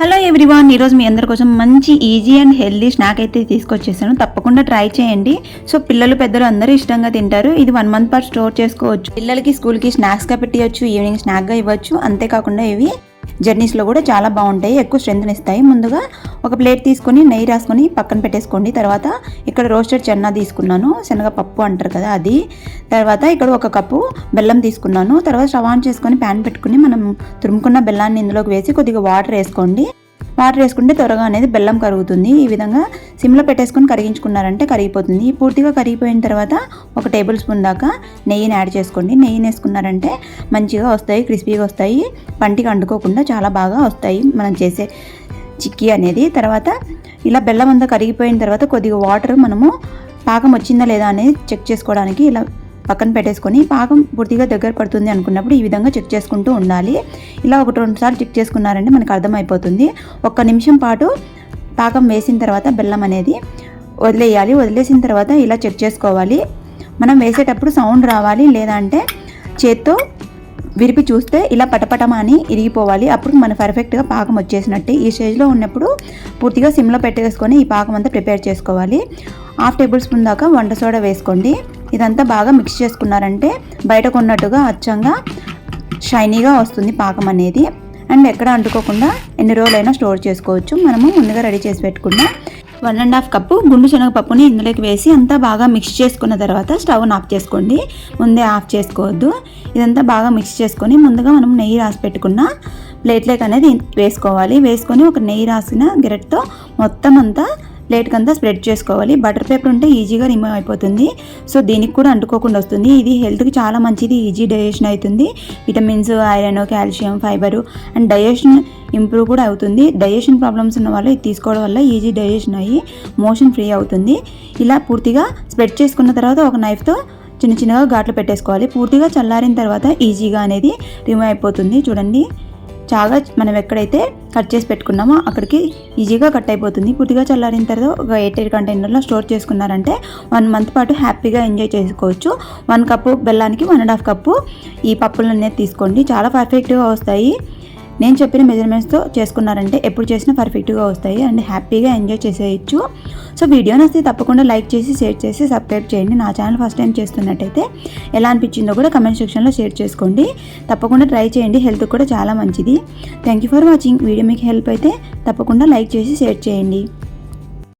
Hello everyone, ఈరోజు మీ అందరి కోసం మంచి ఈజీ అండ్ హెల్దీ స్నాక్ అయితే తీసుకొచ్చేసాను. తప్పకుండా ట్రై చేయండి. సో పిల్లలు పెద్దలు అందరూ ఇష్టంగా తింటారు. ఇది 1 మంత్ పాటు స్టోర్ చేసుకోవచ్చు. పిల్లలకి స్కూల్కి స్నాక్స్గా పెట్టియచ్చు, ఈవినింగ్ స్నాక్గా ఇవ్వచ్చు. అంతేకాకుండా ఇవి జర్నీస్లో కూడా చాలా బాగుంటాయి, ఎక్కువ స్ట్రెంత్ ఇస్తాయి. ముందుగా ఒక ప్లేట్ తీసుకొని నెయ్యి రాసుకొని పక్కన పెట్టేసుకోండి. తర్వాత ఇక్కడ రోస్టెడ్ చెన్నా తీసుకున్నాను, శనగపప్పు అంటారు కదా అది. తర్వాత ఇక్కడ 1 కప్పు బెల్లం తీసుకున్నాను. తర్వాత స్టవ్ ఆన్ చేసుకొని ప్యాన్ పెట్టుకుని మనం తురుముకున్న బెల్లాన్ని ఇందులోకి వేసి కొద్దిగా వాటర్ వేసుకోండి. వాటర్ వేసుకుంటే త్వరగా అనేది బెల్లం కరుగుతుంది. ఈ విధంగా సిమ్లో పెట్టేసుకొని కరిగించుకున్నారంటే కరిగిపోతుంది. పూర్తిగా కరిగిపోయిన తర్వాత 1 టేబుల్ స్పూన్ దాకా నెయ్యిని యాడ్ చేసుకోండి. నెయ్యిని వేసుకున్నారంటే మంచిగా వస్తాయి, క్రిస్పీగా వస్తాయి, పంటికి అంటుకోకుండా చాలా బాగా వస్తాయి మనం చేసే చిక్కీ అనేది. తర్వాత ఇలా బెల్లం అంతా కరిగిపోయిన తర్వాత కొద్దిగా వాటర్ మనము పాకం వచ్చిందా లేదా అనేది చెక్ చేసుకోవడానికి ఇలా పక్కన పెట్టేసుకొని, పాకం పూర్తిగా దగ్గర పడుతుంది అనుకున్నప్పుడు ఈ విధంగా చెక్ చేసుకుంటూ ఉండాలి. ఇలా 1-2 సార్లు చెక్ చేసుకున్నారంటే మనకు అర్థమైపోతుంది. 1 నిమిషం పాటు పాకం వేసిన తర్వాత బెల్లం అనేది వదిలేయాలి. వదిలేసిన తర్వాత ఇలా చెక్ చేసుకోవాలి. మనం వేసేటప్పుడు సౌండ్ రావాలి, లేదంటే చేత్తో విరిపి చూస్తే ఇలా పటపటమని ఇరిగిపోవాలి. అప్పుడు మన పర్ఫెక్ట్గా పాకం వచ్చేసినట్టే. ఈ స్టేజ్లో ఉన్నప్పుడు పూర్తిగా సిమ్లో పెట్టేసుకొని ఈ పాకం అంతా ప్రిపేర్ చేసుకోవాలి. 1/2 టేబుల్ స్పూన్ దాకా వంట సోడా వేసుకోండి. ఇదంతా బాగా మిక్స్ చేసుకున్నారంటే బయట కొన్నట్టుగా అచ్చంగా షైనీగా వస్తుంది పాకం అనేది. అండ్ ఎక్కడ అంటుకోకుండా ఎన్ని రోజులైనా స్టోర్ చేసుకోవచ్చు. మనము ముందుగా రెడీ చేసి పెట్టుకున్న 1.5 కప్పు గుండు శనగపప్పుని ఇందులోకి వేసి అంతా బాగా మిక్స్ చేసుకున్న తర్వాత స్టవ్ని ఆఫ్ చేసుకోండి. ముందే ఆఫ్ చేసుకోవద్దు. ఇదంతా బాగా మిక్స్ చేసుకొని ముందుగా మనం నెయ్యి రాసి పెట్టుకున్న ప్లేట్లోకి అనేది వేసుకోవాలి. వేసుకొని ఒక నెయ్యి రాసిన గెరెట్తో మొత్తం అంతా ప్లేట్కి అంతా స్ప్రెడ్ చేసుకోవాలి. బటర్ పేపర్ ఉంటే ఈజీగా రిమూవ్ అయిపోతుంది. సో దీనికి కూడా అంటుకోకుండా వస్తుంది. ఇది హెల్త్కి చాలా మంచిది, ఈజీ డైజెషన్ అవుతుంది. Vitamins, iron, calcium, fibre and digestion improve కూడా అవుతుంది. డైజెషన్ ప్రాబ్లమ్స్ ఉన్న వాళ్ళు ఇది తీసుకోవడం వల్ల ఈజీ డైజెషన్ అయ్యి మోషన్ ఫ్రీ అవుతుంది. ఇలా పూర్తిగా స్ప్రెడ్ చేసుకున్న తర్వాత ఒక నైఫ్తో చిన్న చిన్నగా ఘాట్లు పెట్టేసుకోవాలి. పూర్తిగా చల్లారిన తర్వాత ఈజీగా అనేది రిమూవ్ అయిపోతుంది. చూడండి, చాలా మనం ఎక్కడైతే కట్ చేసి పెట్టుకున్నామో అక్కడికి ఈజీగా కట్ అయిపోతుంది. పూర్తిగా చల్లారిన తర్వాత ఒక 8 కంటైనర్లో స్టోర్ చేసుకున్నారంటే 1 మంత్ పాటు హ్యాపీగా ఎంజాయ్ చేసుకోవచ్చు. 1 కప్పు బెల్లానికి 1.5 కప్పు ఈ పప్పులు అనేది తీసుకోండి. చాలా పర్ఫెక్ట్గా వస్తాయి. నేను చెప్పిన మెజర్మెంట్స్తో చేసుకున్నారంటే ఎప్పుడు చేసినా పర్ఫెక్ట్గా వస్తాయి అండ్ హ్యాపీగా ఎంజాయ్ చేసేయచ్చు. సో వీడియో నచ్చితే తప్పకుండా లైక్ చేసి, షేర్ చేసి, సబ్స్క్రైబ్ చేయండి. నా ఛానల్ ఫస్ట్ టైం చేస్తున్నట్టయితే ఎలా అనిపించిందో కూడా కమెంట్ సెక్షన్లో షేర్ చేసుకోండి. తప్పకుండా ట్రై చేయండి, హెల్త్ కూడా చాలా మంచిది. Thank you for watching. Video మీకు హెల్ప్ అయితే తప్పకుండా లైక్ చేసి షేర్ చేయండి.